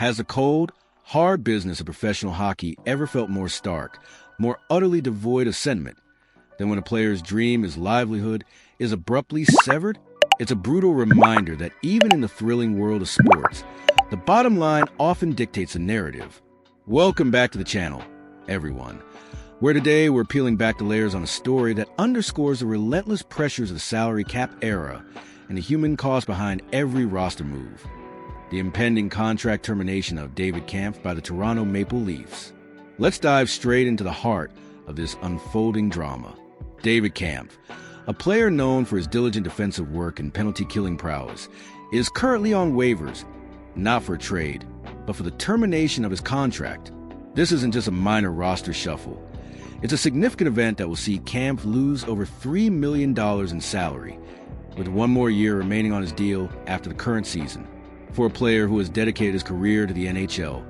Has the cold, hard business of professional hockey ever felt more stark, more utterly devoid of sentiment than when a player's dream, his livelihood, is abruptly severed? It's a brutal reminder that even in the thrilling world of sports, the bottom line often dictates the narrative. Welcome back to the channel, everyone, where today we're peeling back the layers on a story that underscores the relentless pressures of the salary cap era and the human cost behind every roster move. The impending contract termination of David Kämpf by the Toronto Maple Leafs. Let's dive straight into the heart of this unfolding drama. David Kämpf, a player known for his diligent defensive work and penalty-killing prowess, is currently on waivers, not for a trade, but for the termination of his contract. This isn't just a minor roster shuffle. It's a significant event that will see Kämpf lose over $3 million in salary, with one more year remaining on his deal after the current season. For a player who has dedicated his career to the NHL,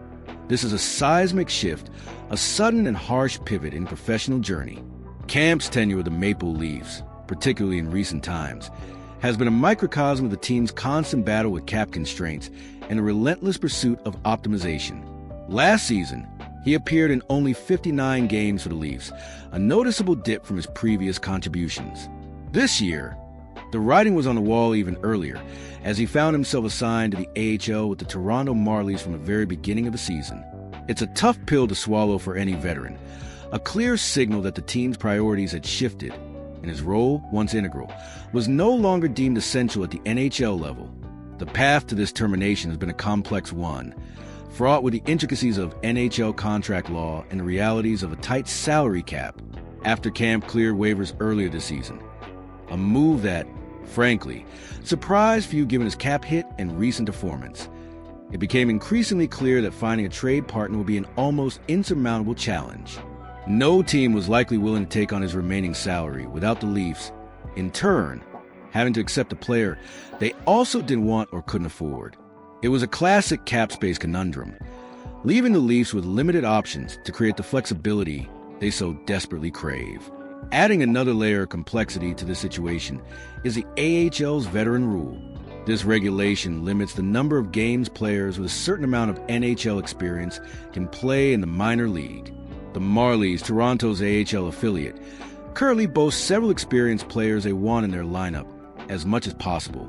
this is a seismic shift, a sudden and harsh pivot in professional journey. Kämpf's tenure with the Maple Leafs, particularly in recent times, has been a microcosm of the team's constant battle with cap constraints and a relentless pursuit of optimization. Last season, he appeared in only 59 games for the Leafs, a noticeable dip from his previous contributions. This year, the writing was on the wall even earlier, as he found himself assigned to the AHL with the Toronto Marlies from the very beginning of the season. It's a tough pill to swallow for any veteran, a clear signal that the team's priorities had shifted, and his role, once integral, was no longer deemed essential at the NHL level. The path to this termination has been a complex one, fraught with the intricacies of NHL contract law and the realities of a tight salary cap after Kämpf cleared waivers earlier this season. A move that, frankly, surprised few given his cap hit and recent performance. It became increasingly clear that finding a trade partner would be an almost insurmountable challenge. No team was likely willing to take on his remaining salary without the Leafs, in turn, having to accept a player they also didn't want or couldn't afford. It was a classic cap space conundrum, leaving the Leafs with limited options to create the flexibility they so desperately crave. Adding another layer of complexity to this situation is the AHL's veteran rule. This regulation limits the number of games players with a certain amount of NHL experience can play in the minor league. The Marlies, Toronto's AHL affiliate, currently boasts several experienced players they want in their lineup as much as possible,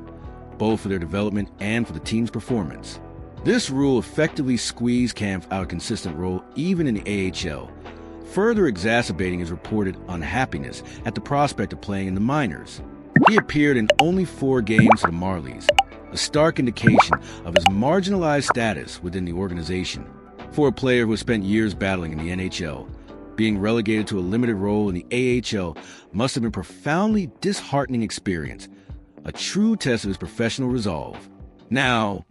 both for their development and for the team's performance. This rule effectively squeezed Kämpf out of a consistent role even in the AHL, further exacerbating his reported unhappiness at the prospect of playing in the minors. He appeared in only 4 games for the Marlies, a stark indication of his marginalized status within the organization. For a player who has spent years battling in the NHL, being relegated to a limited role in the AHL must have been a profoundly disheartening experience, a true test of his professional resolve. Now,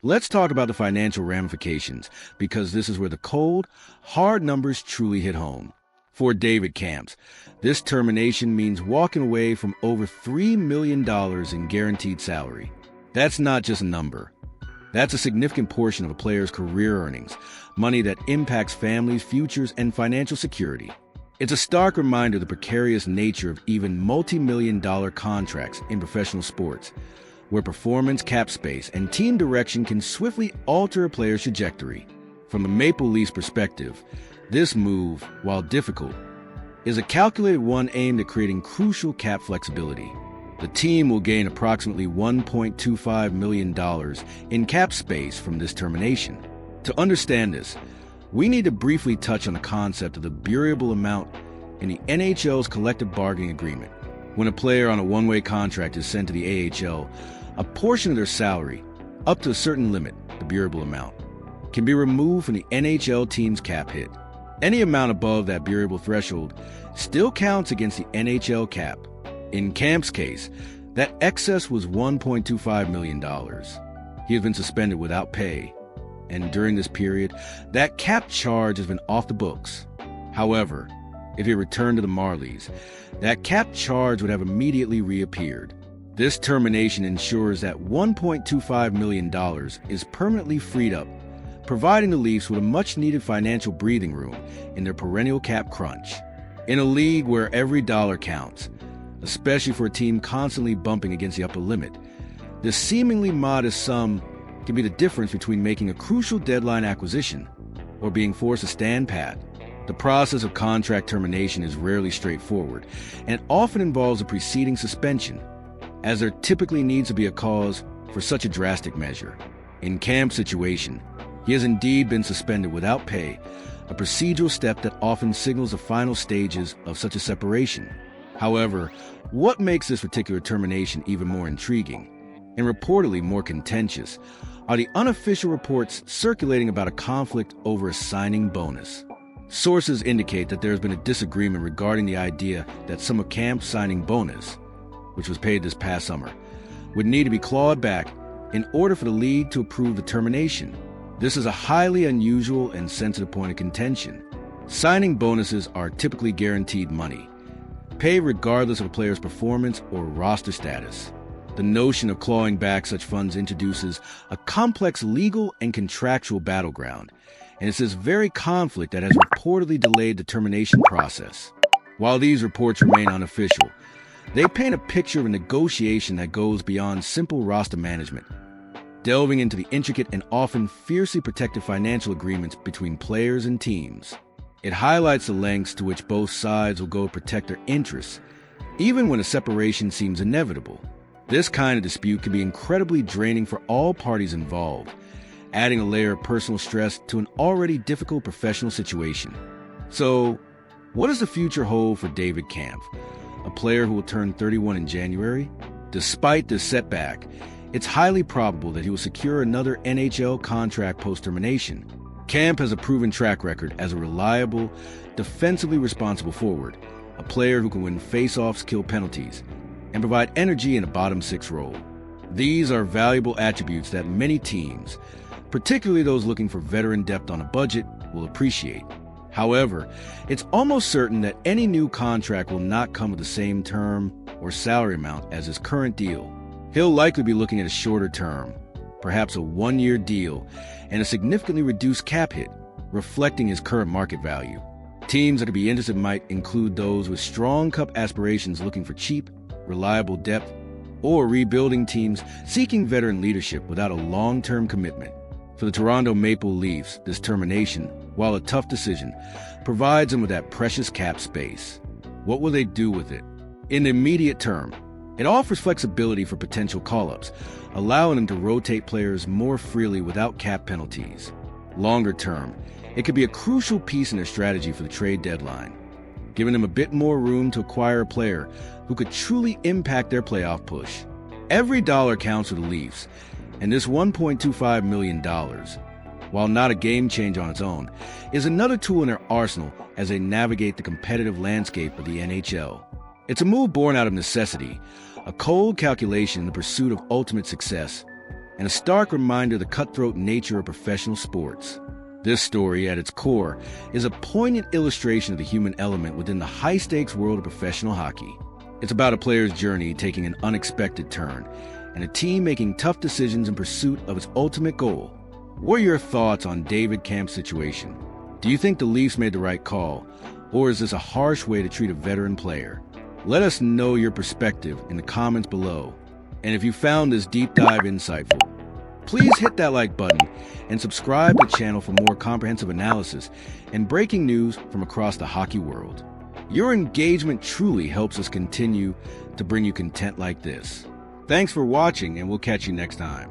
let's talk about the financial ramifications, because this is where the cold, hard numbers truly hit home. For David Kämpf, this termination means walking away from over $3 million in guaranteed salary. That's not just a number. That's a significant portion of a player's career earnings, money that impacts families' futures and financial security. It's a stark reminder of the precarious nature of even multi-million-dollar contracts in professional sports, where performance, cap space, and team direction can swiftly alter a player's trajectory. From the Maple Leafs perspective, this move, while difficult, is a calculated one aimed at creating crucial cap flexibility. The team will gain approximately $1.25 million in cap space from this termination. To understand this, we need to briefly touch on the concept of the variable amount in the NHL's collective bargaining agreement. When a player on a one-way contract is sent to the AHL, a portion of their salary, up to a certain limit, the variable amount, can be removed from the NHL team's cap hit. Any amount above that variable threshold still counts against the NHL cap. In Kämpf's case, that excess was $1.25 million. He has been suspended without pay, and during this period, that cap charge has been off the books. However, if he returned to the Marlies, that cap charge would have immediately reappeared. This termination ensures that $1.25 million is permanently freed up, providing the Leafs with a much-needed financial breathing room in their perennial cap crunch. In a league where every dollar counts, especially for a team constantly bumping against the upper limit, this seemingly modest sum can be the difference between making a crucial deadline acquisition or being forced to stand pat. The process of contract termination is rarely straightforward and often involves a preceding suspension, as there typically needs to be a cause for such a drastic measure. In Kampf's situation, he has indeed been suspended without pay, a procedural step that often signals the final stages of such a separation. However, what makes this particular termination even more intriguing, and reportedly more contentious, are the unofficial reports circulating about a conflict over a signing bonus. Sources indicate that there has been a disagreement regarding the idea that some of Kampf's signing bonus, which was paid this past summer, would need to be clawed back in order for the league to approve the termination. This is a highly unusual and sensitive point of contention. Signing bonuses are typically guaranteed money, paid regardless of a player's performance or roster status. The notion of clawing back such funds introduces a complex legal and contractual battleground, and it's this very conflict that has reportedly delayed the termination process. While these reports remain unofficial, they paint a picture of a negotiation that goes beyond simple roster management, delving into the intricate and often fiercely protected financial agreements between players and teams. It highlights the lengths to which both sides will go to protect their interests, even when a separation seems inevitable. This kind of dispute can be incredibly draining for all parties involved, adding a layer of personal stress to an already difficult professional situation. So, what does the future hold for David Kämpf, a player who will turn 31 in January? Despite this setback, it's highly probable that he will secure another NHL contract post-termination. Kampf has a proven track record as a reliable, defensively responsible forward, a player who can win faceoffs, kill penalties, and provide energy in a bottom six role. These are valuable attributes that many teams, particularly those looking for veteran depth on a budget, will appreciate. However, it's almost certain that any new contract will not come with the same term or salary amount as his current deal. He'll likely be looking at a shorter term, perhaps a one-year deal, and a significantly reduced cap hit, reflecting his current market value. Teams that would be interested might include those with strong cup aspirations looking for cheap, reliable depth, or rebuilding teams seeking veteran leadership without a long-term commitment. For the Toronto Maple Leafs, this termination, while a tough decision, provides them with that precious cap space. What will they do with it? In the immediate term, it offers flexibility for potential call-ups, allowing them to rotate players more freely without cap penalties. Longer term, it could be a crucial piece in their strategy for the trade deadline, giving them a bit more room to acquire a player who could truly impact their playoff push. Every dollar counts for the Leafs, and this $1.25 million, while not a game changer on its own, is another tool in their arsenal as they navigate the competitive landscape of the NHL. It's a move born out of necessity, a cold calculation in the pursuit of ultimate success, and a stark reminder of the cutthroat nature of professional sports. This story, at its core, is a poignant illustration of the human element within the high-stakes world of professional hockey. It's about a player's journey taking an unexpected turn, and a team making tough decisions in pursuit of its ultimate goal. What are your thoughts on David Kämpf's situation? Do you think the Leafs made the right call, or is this a harsh way to treat a veteran player? Let us know your perspective in the comments below. And if you found this deep dive insightful, please hit that like button and subscribe to the channel for more comprehensive analysis and breaking news from across the hockey world. Your engagement truly helps us continue to bring you content like this. Thanks for watching, and we'll catch you next time.